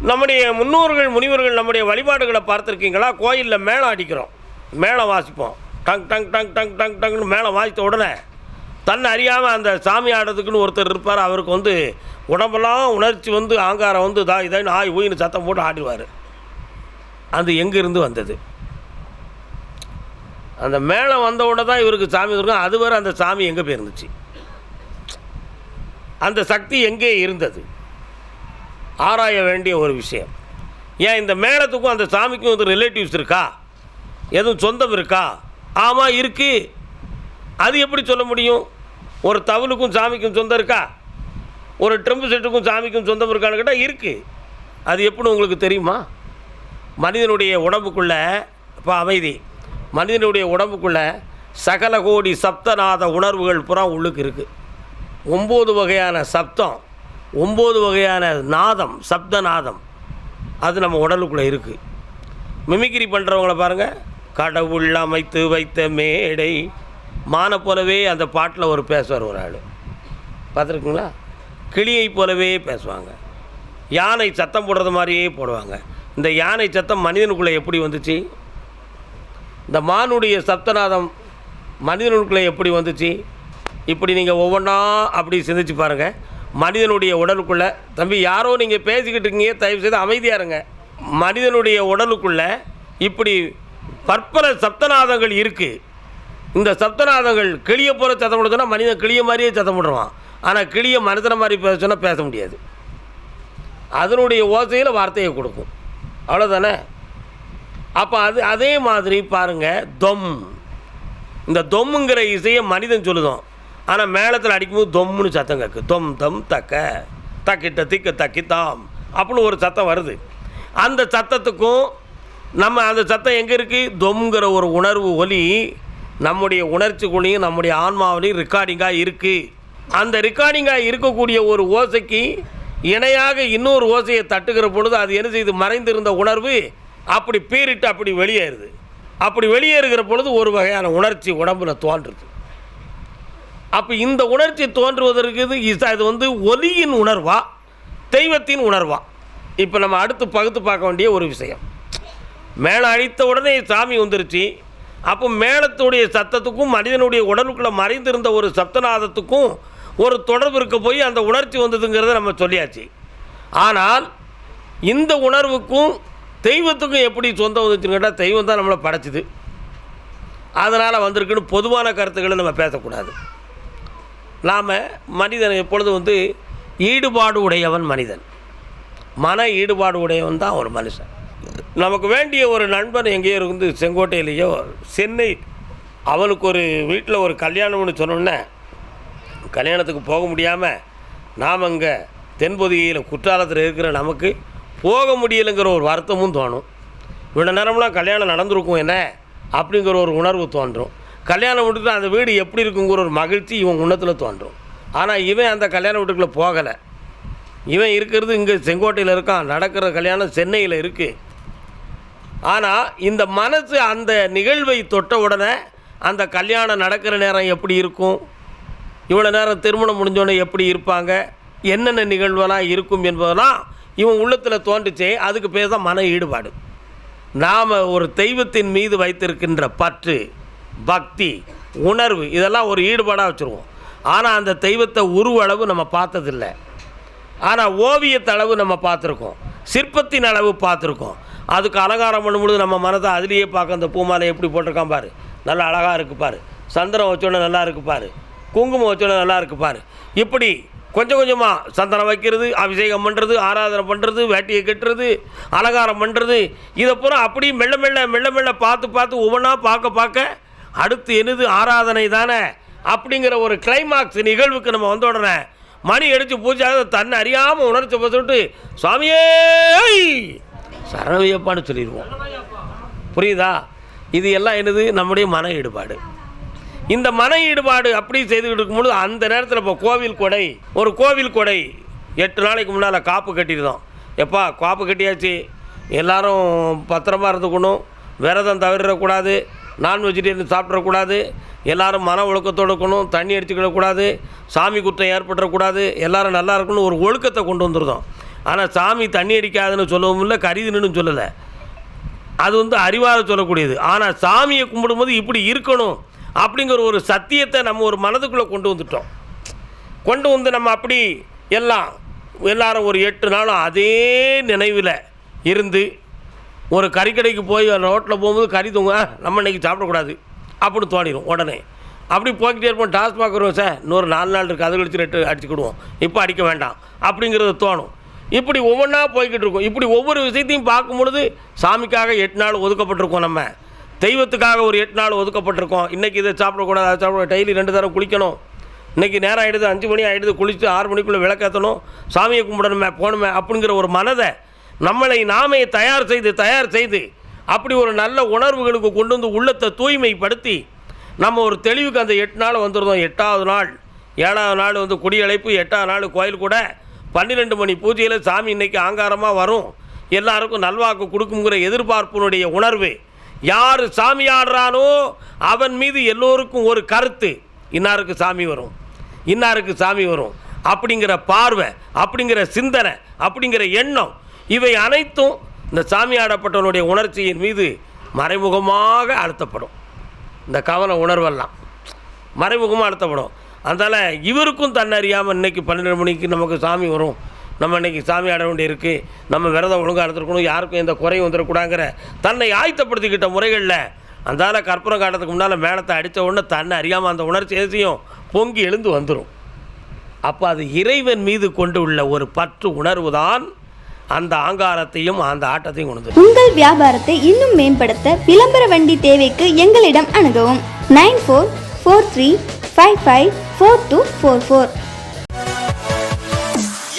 நம்முடைய முன்னோர்கள் முனிவர்கள் நம்முடைய வழிபாடுகளை பார்த்துருக்கீங்களா? கோயிலில் மேளம் அடிக்கிறோம், மேளம் வாசிப்போம், டங் டங் டங் டங் டங் டங்னு மேளம் வாசித்த உடனே தன்னை அறியாமல் அந்த சாமி ஆடுறதுக்குன்னு ஒருத்தர் இருப்பார். அவருக்கு உடம்பெல்லாம் உணர்ச்சி ஆங்காரம் இதான்னு ஆய் ஊயின்னு சத்தம் போட்டு ஆடுவார். அது எங்கேருந்து வந்தது? அந்த மேளம் வந்த உடனே தான் இவருக்கு சாமி இருக்கும். அதுவரை அந்த சாமி எங்கே போயிருந்துச்சு? அந்த சக்தி எங்கே இருந்தது? ஆராய வேண்டிய ஒரு விஷயம். ஏன் இந்த மேளத்துக்கும் அந்த சாமிக்கும் ரிலேட்டிவ்ஸ் இருக்கா? எதுவும் சொந்தம் இருக்கா? ஆமாம் இருக்குது. அது எப்படி சொல்ல முடியும்? ஒரு தவுலுக்கும் சாமிக்கும் சொந்தம் இருக்கா? ஒரு ட்ரம்பு செட்டுக்கும் சாமிக்கும் சொந்தம் இருக்கான்னு கேட்டால் இருக்குது. அது எப்படி உங்களுக்கு தெரியுமா? மனிதனுடைய உடம்புக்குள்ளே இப்போ அமைதி, மனிதனுடைய உடம்புக்குள்ளே சகல கோடி சப்தநாத உணர்வுகள் புறா உள்ளுக்கு இருக்குது. 9 வகையான சப்தம், 9 வகையான நாதம், சப்தநாதம் அது நம்ம உடலுக்குள்ளே இருக்குது. மிமிக்ரி பண்ணுறவங்கள பாருங்கள். கடவுள் அமைத்து வைத்த மேடை மானை போலவே அந்த பாட்டில் ஒரு பேசுவார் ஒரு ஆள், பார்த்துருக்குங்களா? கிளியை போலவே பேசுவாங்க. யானை சத்தம் போடுறது மாதிரியே போடுவாங்க. இந்த யானை சத்தம் மனிதனுக்குள்ளே எப்படி வந்துச்சு? இந்த மானுடைய சப்தநாதம் மனிதனுக்குள்ளே எப்படி வந்துச்சு? இப்படி நீங்கள் ஒவ்வொன்றா அப்படி சிந்திச்சு பாருங்கள். மனிதனுடைய உடலுக்குள்ளே, தம்பி யாரோ நீங்கள் பேசிக்கிட்டு இருக்கீங்க, தயவுசெய்து அமைதியாக இருங்க. மனிதனுடைய உடலுக்குள்ளே இப்படி பற்பல சப்தநாதங்கள் இருக்குது. இந்த சப்தநாதங்கள் கிளியை போல சத்தம் போட சொன்னால் மனிதன் கிளியை மாதிரியே சத்தம் போடுவான். ஆனால் கிளியை மனிதனை மாதிரி பேச சொன்னால் பேச முடியாது. அதனுடைய ஓசையில் வார்த்தையை கொடுக்கும், அவ்வளோதானே? அப்போ அதே மாதிரி பாருங்கள், தொம், இந்த தொம்முங்கிற இசையை மனிதன் சொல்லுதோம். ஆனால் மேளத்தில் அடிக்கும்போது தொம்முன்னு சத்தம் கேட்கு. தொம் தம் தக்க தக்கிட்ட திக்க தக்கித்தாம் அப்படின்னு ஒரு சத்தம் வருது. அந்த சத்தத்துக்கும் அந்த சத்தம் எங்கே இருக்குது? தொம்ங்கிற ஒரு உணர்வு ஒலி நம்முடைய உணர்ச்சிக்குள்ளேயும் நம்முடைய ஆன்மாவிலையும் ரெக்கார்டிங்காக இருக்குது. அந்த ரெக்கார்டிங்காக இருக்கக்கூடிய ஒரு ஓசைக்கு இணையாக இன்னொரு ஓசையை தட்டுகிற பொழுது அது என்ன செய்யுது? மறைந்திருந்த உணர்வு அப்படி பீறிட்டு அப்படி வெளியேறுது. அப்படி வெளியேறுகிற பொழுது ஒரு வகையான உணர்ச்சி உடம்புல தோன்றுது. அப்போ இந்த உணர்ச்சி தோன்றுவதற்கு இது ஒலியின் உணர்வா தெய்வத்தின் உணர்வா? இப்போ நம்ம அடுத்து பகுத்து பார்க்க வேண்டிய ஒரு விஷயம். மேளம் அடித்த உடனே சாமி வந்துருச்சு. அப்போ மேளத்துடைய சத்தத்துக்கும் மனிதனுடைய உடலுக்குள்ளே மறைந்திருந்த ஒரு சப்தநாதத்துக்கும் ஒரு தொடர்பு இருக்க போய் அந்த உணர்ச்சி வந்ததுங்கிறத நம்ம சொல்லியாச்சு. ஆனால் இந்த உணர்வுக்கும் தெய்வத்துக்கும் எப்படி சொந்தம் வந்துச்சுன்னு கேட்டால், தெய்வம் தான் நம்மளை படைச்சிது, அதனால் வந்திருக்குன்னு பொதுவான கருத்துக்களை நம்ம பேசக்கூடாது. நாம் மனிதன் எப்பொழுதும் ஈடுபாடு உடையவன் மனிதன், மன ஈடுபாடு உடையவன் தான் ஒரு மனுஷன். நமக்கு வேண்டிய ஒரு நண்பன் எங்கேயோ செங்கோட்டையிலேயோ சென்னை, அவனுக்கு ஒரு வீட்டில் ஒரு கல்யாணம்னு சொன்னோன்னே கல்யாணத்துக்கு போக முடியாமல் நாம் அங்கே தென்பொதிகையில் குற்றாலத்தில் இருக்கிற நமக்கு போக முடியலைங்கிற ஒரு வருத்தமும் தோணும். இவ்வளோ நேரம்லாம் கல்யாணம் நடந்திருக்கும் என்ன அப்படிங்கிற ஒரு உணர்வு தோன்றும். கல்யாணம் வீட்டுக்கு அந்த வீடு எப்படி இருக்குங்கிற ஒரு மகிழ்ச்சி இவன் உன்னத்தில் தோன்றும். ஆனால் இவன் அந்த கல்யாண வீட்டுக்குள்ளே போகலை. இவன் இருக்கிறது இங்கே செங்கோட்டையில் இருக்கான், நடக்கிற கல்யாணம் சென்னையில் இருக்குது. ஆனால் இந்த மனசு அந்த நிகழ்வை தொட்ட உடனே அந்த கல்யாணம் நடக்கிற நேரம் எப்படி இருக்கும், இவ்வளோ நேரம் திருமணம் முடிஞ்சோடனே எப்படி இருப்பாங்க, என்னென்ன நிகழ்வெல்லாம் இருக்கும் என்பதெல்லாம் இவன் உள்ளத்தில் தோன்றுச்சே. அதுக்கு பேர் தான் மன ஈடுபாடு. நாம் ஒரு தெய்வத்தின் மீது வைத்திருக்கின்ற பற்று, பக்தி, உணர்வு இதெல்லாம் ஒரு ஈடுபாடாக வச்சுருவோம். ஆனால் அந்த தெய்வத்தை உருவளவு நம்ம பார்த்ததில்லை. ஆனால் ஓவியத்தளவு நம்ம பார்த்துருக்கோம், சிற்பத்தின் அளவு பார்த்துருக்கோம். அதுக்கு அலங்காரம் பண்ணும்பொழுது நம்ம மனதை அதுலேயே பார்க்க, அந்த பூமாலை எப்படி போட்டிருக்கான் பாரு, நல்லா அழகாக இருக்குது பாரு, சந்திரம் வச்சோடனே நல்லா இருக்குது பாரு, குங்குமம் வச்சோடனே நல்லா இருக்குது பாரு. இப்படி கொஞ்சம் கொஞ்சமாக சந்தனம் வைக்கிறது, அபிஷேகம் பண்ணுறது, ஆராதனை பண்ணுறது, வேட்டியை கட்டுறது, அலங்காரம் பண்ணுறது, இதை பூரா அப்படி மெல்ல மெல்ல மெல்ல மெல்ல பார்த்து பார்த்து ஒவ்வொன்றா பார்க்க அடுத்து என்னது ஆராதனை தானே அப்படிங்கிற ஒரு கிளைமாக்ஸ் நிகழ்வுக்கு நம்ம வந்த உடனே மணி அடித்து பூஜாக தன்னை அறியாமல் உணர்ச்சி பார்த்துட்டு சுவாமியே சரணவையப்பான்னு சொல்லிடுவோம். புரியுதா? இது எல்லாம் என்னது? நம்முடைய மன ஈடுபாடு. இந்த மன ஈடுபாடு அப்படி செய்துக்கிட்டு இருக்கும்போது அந்த நேரத்தில் இப்போ ஒரு கோவில் கொடை 8 நாளைக்கு முன்னால் காப்பு கட்டியிருந்தோம். எப்பா காப்பு கட்டியாச்சு, எல்லோரும் பத்திரமா இருந்துக்கணும், விரதம் தவிரக்கூடாது, நான் வெஜிடேரியன் சாப்பிட்றக்கூடாது, எல்லோரும் மன ஒழுக்கத்தோடு இருக்கணும், தண்ணி அடிச்சுக்கிடக்கூடாது, சாமி குற்றம் ஏற்பட்டுறக்கூடாது, எல்லோரும் நல்லா இருக்கணும், ஒரு ஒழுக்கத்தை கொண்டு வந்துருந்தோம். ஆனால் சாமி தண்ணி அடிக்காதுன்னு சொல்லவும் இல்லை, கரிதுன்னு சொல்லலை. அது வந்து அறிவாக சொல்லக்கூடியது. ஆனால் சாமியை கும்பிடும்போது இப்படி இருக்கணும் அப்படிங்கிற ஒரு சத்தியத்தை நம்ம ஒரு மனதுக்குள்ளே கொண்டு வந்துட்டோம். கொண்டு வந்து நம்ம அப்படி எல்லாரும் ஒரு 8 நாளும் அதே நினைவில் இருந்து ஒரு கறிக்கடைக்கு போய் ரோட்டில் போகும்போது கறி தூங்க நம்ம இன்றைக்கி சாப்பிடக்கூடாது அப்படின்னு தோணிடும். உடனே அப்படி போய்கிட்டே இருப்போம். டாஸ்மாக் வருவோம், சார் இன்னொரு 4 நாள் இருக்குது, அது கழிச்சு 2 அடிச்சுக்கிடுவோம், இப்போ அடிக்க வேண்டாம் அப்படிங்கிறது தோணும். இப்படி ஒவ்வொன்றா போய்கிட்டு இருக்கும். இப்படி ஒவ்வொரு விஷயத்தையும் பார்க்கும் பொழுது சாமிக்காக 8 நாள் ஒதுக்கப்பட்டிருக்கோம், நம்ம தெய்வத்துக்காக ஒரு 8 நாள் ஒதுக்கப்பட்டிருக்கோம். இன்றைக்கி இதை சாப்பிடக்கூடாது, அதை சாப்பிட, டெய்லி 2 தடவை குளிக்கணும், இன்றைக்கி நேரம் ஆகிடுது, 5 மணி ஆகிடுது, குளித்து 6 மணிக்குள்ளே விளக்கேற்றணும், சாமியை கும்பிடணுமே போகணுமே அப்படிங்கிற ஒரு மனதை நம்மளை நாமே தயார் செய்து அப்படி ஒரு நல்ல உணர்வுகளுக்கு கொண்டு வந்து உள்ளத்தை தூய்மைப்படுத்தி நம்ம ஒரு தெளிவுக்கு அந்த 8 நாள் வந்துடுறோம். 8ஆவது நாள் 7ஆவது நாள் வந்து குடியழைப்பு, 8ஆவது நாள் கோயில் கூட 12 மணி பூஜையில் சாமி இன்றைக்கி ஆங்காரமாக வரும், எல்லாருக்கும் நல்வாக்கு கொடுக்குங்கிற எதிர்பார்ப்பினுடைய உணர்வு. யார் சாமி ஆடுறானோ அவன் மீது எல்லோருக்கும் ஒரு கருத்து, இன்னாருக்கு சாமி வரும், இன்னாருக்கு சாமி வரும் அப்படிங்கிற பார்வை, அப்படிங்கிற சிந்தனை, அப்படிங்கிற எண்ணம், இவை அனைத்தும் இந்த சாமி ஆடப்பட்டவனுடைய உணர்ச்சியின் மீது மறைமுகமாக அழுத்தப்படும். இந்த கவன உணர்வெல்லாம் மறைமுகமாக அழுத்தப்படும். அதனால் இவருக்கும் தன்னறியாமல் இன்றைக்கி 12 மணிக்கு நமக்கு சாமி வரும், நம்ம இன்றைக்கி சாமி ஆட வேண்டி இருக்குது, நம்ம விரதம் ஒழுங்காக எடுத்துருக்கணும், யாருக்கும் எந்த குறையும் வந்துடக்கூடாங்கிற தன்னை ஆயத்தப்படுத்திக்கிட்ட முறைகளில் அந்தால கற்பூரம் காட்டுறதுக்கு முன்னால் மேளத்தை அடித்த உடனே தன்னை அறியாமல் அந்த உணர்ச்சி எதையும் பொங்கி எழுந்து வந்துடும். அப்போ அது இறைவன் மீது கொண்டு உள்ள ஒரு பற்று உணர்வு தான் அந்த ஆங்காரத்தையும் அந்த ஆட்டத்தையும் கொண்டு. உங்கள் வியாபாரத்தை இன்னும் மேம்படுத்த விளம்பர வண்டி தேவைக்கு எங்களிடம் அணுகவும். 9443554244